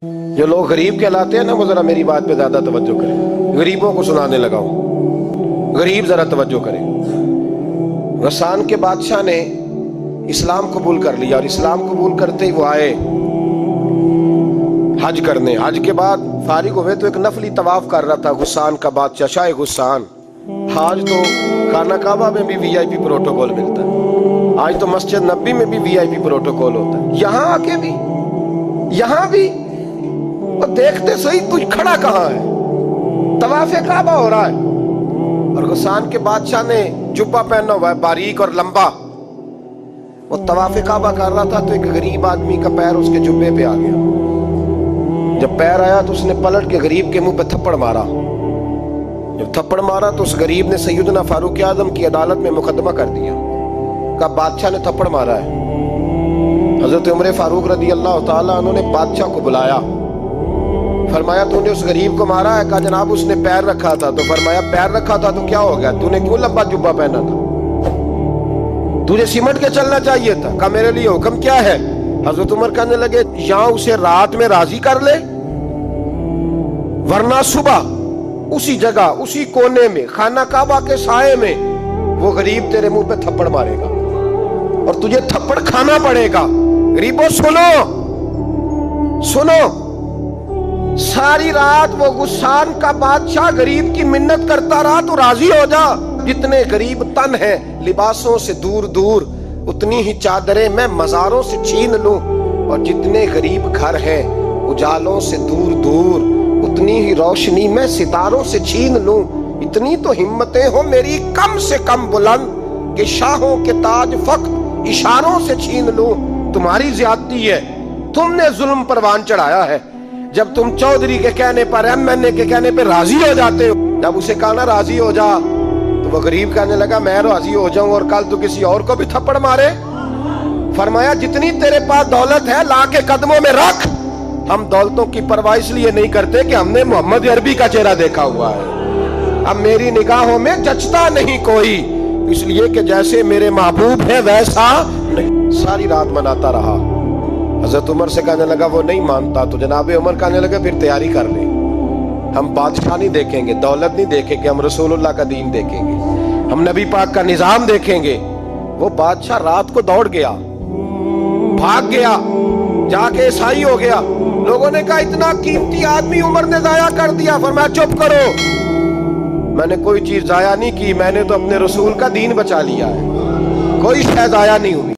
جو لوگ غریب کہلاتے ہیں نا وہ ذرا میری بات پہ زیادہ توجہ کریں. غریبوں کو سنانے لگا ہوں. غریب ذرا توجہ کریں. غسان کے بادشاہ نے اسلام قبول کر لیا اور اسلام قبول کرتے ہی وہ آئے حج کرنے. حج کے بعد فارغ ہوئے تو ایک نفلی طواف کر رہا تھا غسان کا بادشاہ شاہ غسان. آج تو خانہ کعبہ میں بھی وی آئی پی پروٹوکول ملتا ہے. آج تو مسجد نبی میں بھی وی آئی پی پروٹوکول ہوتا ہے. یہاں آ کے بھی یہاں بھی اور دیکھتے صحیح تجھ کھڑا کہاں ہے. طواف کعبہ ہو رہا ہے اور غسان کے بادشاہ نے جبہ پہنا ہوا ہے باریک اور لمبا. وہ طواف کعبہ کر رہا تھا تو ایک غریب آدمی کا پیر اس کے جبے پہ آ گیا. جب پیر آیا تو اس نے پلٹ کے غریب کے منہ پہ تھپڑ مارا. جب تھپڑ مارا تو اس غریب نے سیدنا فاروق اعظم کی عدالت میں مقدمہ کر دیا. کہا بادشاہ نے تھپڑ مارا ہے. حضرت عمر فاروق رضی اللہ تعالیٰ عنہ نے بادشاہ کو بلایا. فرمایا تو نے اس غریب کو مارا ہے؟ کہا جناب اس نے پیر رکھا تھا. تو فرمایا پیر رکھا تھا تو کیا ہو گیا؟ تو نے کیوں لمبا جبہ پہنا تھا؟ تجھے سمٹ کے چلنا چاہیے تھا. کہا میرے لیے حکم کیا ہے؟ حضرت عمر کہنے لگے یہاں اسے رات میں راضی کر لے ورنہ صبح اسی جگہ اسی کونے میں خانہ کعبہ کے سائے میں وہ غریب تیرے منہ پہ تھپڑ مارے گا اور تجھے تھپڑ کھانا پڑے گا. غریبوں سنو ساری رات وہ غسان کا بادشاہ غریب کی منت کرتا رہا تو راضی ہو جا. جتنے غریب تن ہیں لباسوں سے دور دور اتنی ہی چادریں میں مزاروں سے چھین لوں اور جتنے غریب گھر ہیں اجالوں سے دور دور اتنی ہی روشنی میں ستاروں سے چھین لوں. اتنی تو ہمتیں ہو میری کم سے کم بلند کہ شاہوں کے تاج فقط اشاروں سے چھین لوں. تمہاری زیادتی ہے. تم نے ظلم پروان چڑھایا ہے. جب تم چودھری کے کہنے پر ایم این اے کے کہنے پہ راضی ہو جاتے ہو. جب اسے کہا نا راضی ہو جا تو وہ غریب کہنے لگا میں راضی ہو جاؤں اور کل تو کسی اور کو بھی تھپڑ مارے. فرمایا جتنی تیرے پاس دولت ہے لا کے قدموں میں رکھ. ہم دولتوں کی پرواہ اس لیے نہیں کرتے کہ ہم نے محمد عربی کا چہرہ دیکھا ہوا ہے. اب میری نگاہوں میں جچتا نہیں کوئی اس لیے کہ جیسے میرے محبوب ہے ویسا نہیں. ساری رات مناتا رہا. حضرت عمر سے کہنے لگا وہ نہیں مانتا. تو جناب عمر کہنے لگا پھر تیاری کر لیں. ہم بادشاہ نہیں دیکھیں گے, دولت نہیں دیکھیں گے, ہم رسول اللہ کا دین دیکھیں گے, ہم نبی پاک کا نظام دیکھیں گے. وہ بادشاہ رات کو دوڑ گیا, بھاگ گیا, جا کے عیسائی ہو گیا. لوگوں نے کہا اتنا قیمتی آدمی عمر نے ضائع کر دیا. فرمایا چپ کرو, میں نے کوئی چیز ضائع نہیں کی, میں نے تو اپنے رسول کا دین بچا لیا ہے. کوئی شے ضائع نہیں ہوئی.